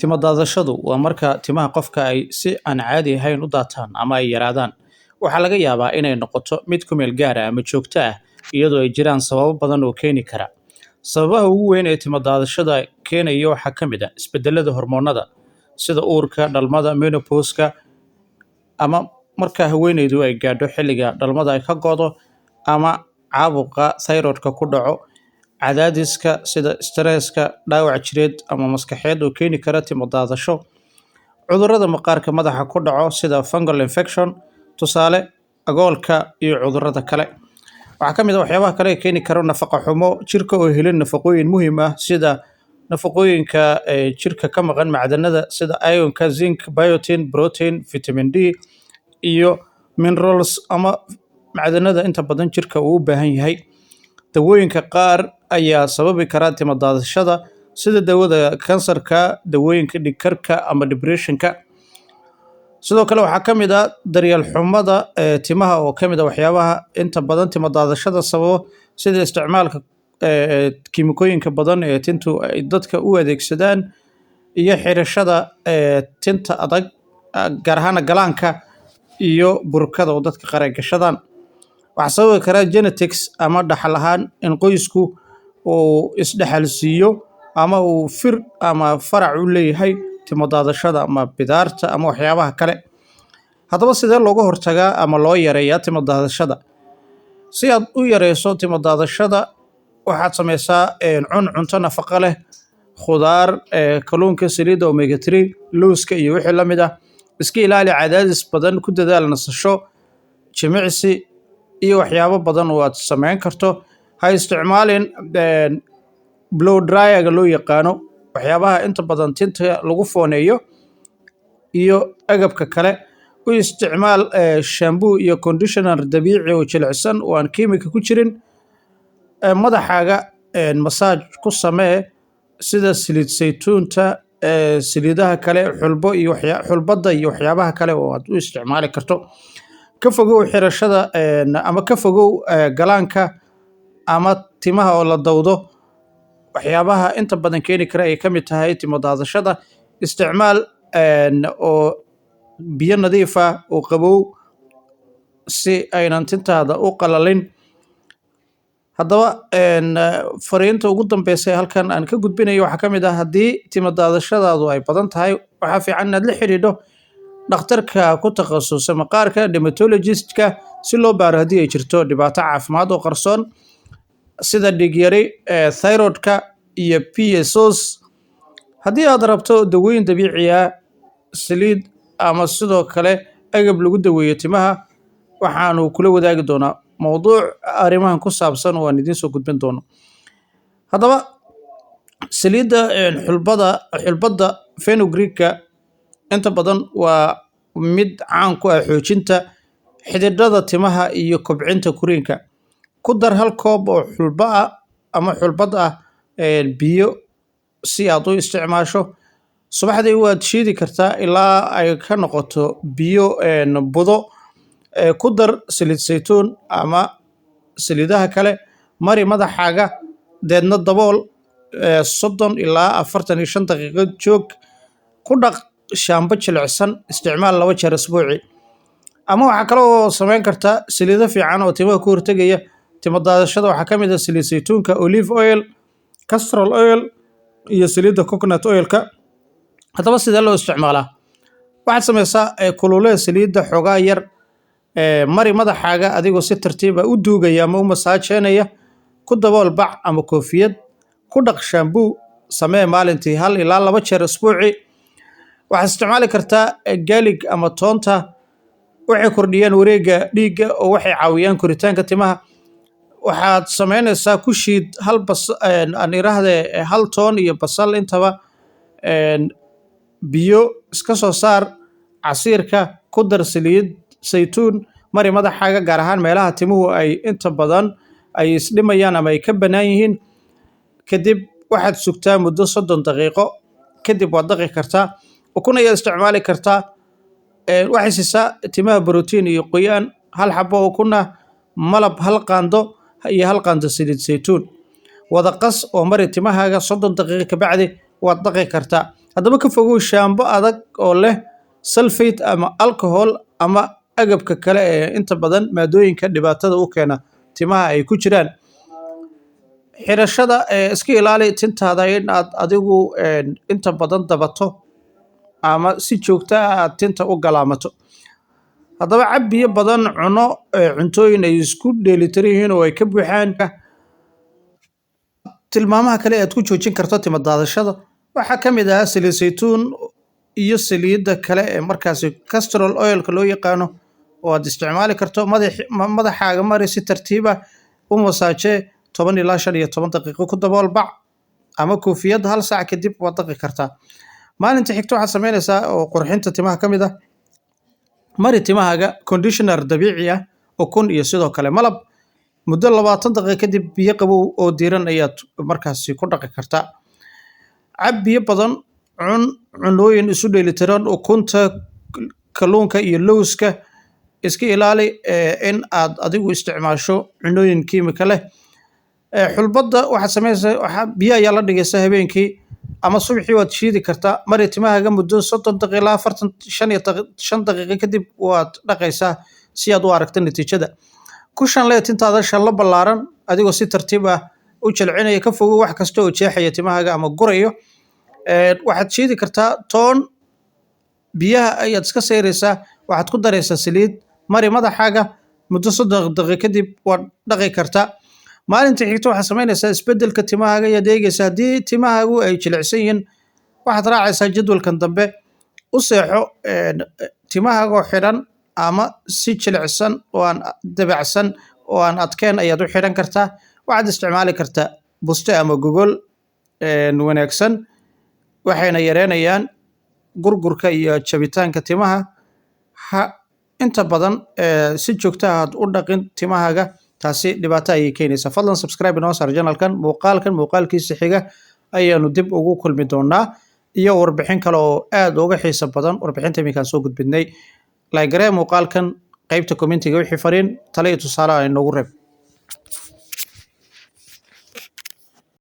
Timo daadashadu waa marka timaha qofka ay si aan caadi ahayn u daataan ama ay yaraadaan. Waxaa laga yaabaa inay noqoto mid ku meel gaar ah ama joogto ah, iyadoo ay jiraan sababo badan oo keeni kara. Sababaha ugu weyn ee timo daadashada keenaya waxaa ka mid ah isbeddellada hormoonnada sida uurka, dhalmada, menopause-ka, ama marka haweeneydu ay gaadho xilliga dhalmada ay ka go'do, ama caabuqa thyroid-ka ku dhaco. Cadaadiska sida stresska, dhaawac jireed ama maskaxeed oo keeni kara timo daadasho. Cudurrada maqaarka madaxa ku dhaco sida fungal infection, tusaale, agoolka iyo cudurrada kale. Waxaa ka mid ah waxyaabaha kale ee keeni kara nafaqo xumo, jirka oo helin nafaqooyin muhiim ah sida nafaqooyinka jirka ka maqan macdanada sida ironka, zinc, biotin, protein, vitamin D iyo minerals ama macdanada inta badan jirka uu u baahan yahay. Dawooyinka qaar ayaa sababi kara timo daadashada sida dawada kansarka, dawooyinka dhiigkarka ama depression-ka. Sidoo kale waxaa ka mid ah daryeel xumada timaha oo ka mid ah waxyaabaha inta badan timo daadashada sababo, sida isticmaalka kiimikooyinka badan ee tintu ay dadka u adeegsadaan iyo xirashada tinta adag, gaar ahaan galaanka iyo burkada oo dadka qaar ay gashadaan. Waxaa sababi kara genetics ama dhaxal ahaan in qoysku uu isdhexal siiyo ama uu fir ama farac u leeyahay timo daadashada ama bidaarta ama waxyaabaha kale. Haddaba sidee looga hortagaa ama loo yareeyaa timo daadashada? Si aad u yareyso timo daadashada, waxaad sameysaa cunto nafaqo leh, khudaar, kalluunka, saliidda omega 3, lowska iyo wixii la mid ah. Iska ilaali cadaadis badan, ku dadaal nasasho, jimicsi iyo waxyaabo badan oo aad samayn karto. Ha isticmaalin blow dryer-ga loo yaqaano, waxyaabaha inta badan tinta lagu fooneeyo iyo agabka kale. U isticmaal shampoo iyo conditioner dabiici oo jilicsan oo aan kiimika ku jirin. Madaxaaga massage ku samee sida saliid saytuunta, saliidaha kale, xulbada iyo waxyaabaha kale oo aad u isticmaali karto. Ka fogow xirashada ama ka fogow galaanka ama timaha oo la dawdo. Waxyaabaha inta badan keeni kara ay ka mid tahay timo daadashada. Isticmaal oo biyo nadiif ah oo qabow si aynan tintaada u qalalin. Haddaba fariinta ugu dambeysa ee halkan aan ka gudbinayo waxaa ka mid ah haddii timo daadashadaadu ay badan tahay, waxaa fiican inaad la xiriidho dhakhtarka ku takhasusay maqaarka dermatologist-ka si loo baaro haddii ay jirto dhibaato caafimaad oo qarsoon sida dhiig yari, thyroid-ka iyo PCOS. Haddii aad rabto dawooyin dabiici ah, saliid ama sidoo kale agab lagu daweeyo timaha, waxaanu kula wadaagi doonaa mowduuc arrimahan ku saabsan oo aan idiin soo gudbin doono. Haddaba saliidda xulbada fenugreek-ka inta badan waa mid caan ku ah xoojinta xididada timaha iyo kobcinta koriinka. Ku dar hal koob oo xulbo ah ama xulbad ah biyo si aad u isticmaasho. Subaxdii waad shiidi kartaa ilaa ay ka noqoto biyo budo. Ku dar saliid saytuun ama saliidaha kale. Mari madaxaaga, deedna dabool 30 ilaa 45 daqiiqo joog. Ku dhaq shaambo jilicsan. Isticmaal 2 jeer usbuucii. Ama waxaa kale oo samayn kartaa saliido fiican oo timaha ku hortagaya timo daadashada. Waxaa ka mid ah saliid saytuunka, olive oil, castor oil iyo saliidda coconut oil-ka. Haddaba sidee loo isticmaalaa? Waxaad sameysaa kululee saliidda xoogaa yar, mari madaxaaga adigoo si tartiib ah u duugaya ama u masaajeynaya. Ku dabool bac ama koofiyad. Ku dhaq shampoo. Samee maalintii 1 ilaa 2 jeer usbuucii. Waxaad isticmaali kartaa garlic ama toonta. Waxay kordhiyaan wareegga dhiigga oo waxay caawiyaan koritaanka timaha. Waxaad sameynaysaa ku shiid hal toon iyo basal intaba biyo. Iska soo saar casiirka. Ku dar saliid saytuun. Mari madaxaaga, gaar ahaan meelaha timuhu ay inta badan ay isdhimayaan ama ay ka bannaan yihiin. Kadib waxaad sugtaa muddo 30 daqiiqo. Kadib waad dhaqi kartaa. Ukun ayaad isticmaali kartaa. Waxay siisaa timaha borotiin iyo qoyaan. 1 xabo ukun ah, malab 1 qaando iyo 1 qaando saliid saytuun. Wada qas oo mari timahaaga 30 daqiiqo ka bacdi waad dhaqi kartaa. haddaba ka fogow shaambo adag oo leh sulfate ama alcohol ama agabka kale ee inta badan maadooyinka dhibaatada u keena timaha ay ku jiraan. Xirashada iska ilaali tintaada in aad adigu inta badan dabato ama si joogto ah aad tinta u galaamato. haddaba cab biyo badan, cuno cuntooyin ay isku dheelitiran yihiin oo ay ka buuxaan. Tilmaamaha kale ee aad ku joojin karto timo daadashada waxaa ka mid ah saliid saytuun iyo saliidda kale ee markaasi castor oil-ka loo yaqaano oo aad isticmaali karto. Madaxaaga mari si tartiib ah, u masaajee 10 ilaa 15 daqiiqo ku dabool bac ama koofiyad, hal saac kadib waad dhaqi kartaa. Maalinta xigta waxaad samaynaysaa oo qurxinta timaha ka mid ah, mari timahaaga conditioner dabiici ah, ukun iyo sidoo kale malab. Muddo 20 daqiiqo kadib biyo qabow oo diiran ayaad markaasi ku dhaqi kartaa. Cab biyo badan, cun cunooyin isu dheelitiran, ukunta, kalluunka iyo lowska. Iska ilaali in aad adigu isticmaasho cunooyin kiimika leh. Xulbadda waxaad samaynaysaa biyo ayaa la dhigaysaa habeenkii ama subaxii waad shiidi kartaa. Mari timahaaga muddo 30 daqiiqo ilaa 45 daqiiqo kadib waad dhaqaysaa si aad u aragto natiijada. Ku shanlee tintaada shanlo ballaaran adigoo si tartiib ah u jilcinaya. Ka fogow wax kasta oo jeexaya timahaaga ama gurayo. Waxaad shiidi kartaa toon, biyaha ayaad iska sayraysaa, waxaad ku daraysaa saliid, mari madaxaaga muddo 3 daqiiqo kadib waad dhaqi kartaa. Maalinta xigta waxaad samaynaysaa isbeddelka timahaaga ayaad eegaysaa. Haddii timahaagu ay jilicsan yihiin, waxaad raacaysaa jadwalkan dambe. U seexo timahaagoo xidhan ama si jilicsan oo aan dabacsan oo aan adkeen ayaad u xidhan kartaa. Waxaad isticmaali kartaa buste ama gogol wanaagsan, waxayna yareynayaan gurgurka iyo jabitaanka timaha. Inta badan si joogto ah aad u dhaqin timahaaga, taasi dhibaato ayay keenaysaa. Fadlan subscribe inoo saar channelkan. Muuqaalkiisa xiga ayaanu dib ugu kulmi doonaa iyo warbixin kale oo aad uga xiiso badan warbixinta iminkaan soo gudbinay. Like garee muuqaalkan, qaybta commentiga wixii fariin talo iyo tusaale ah inoogu reeb.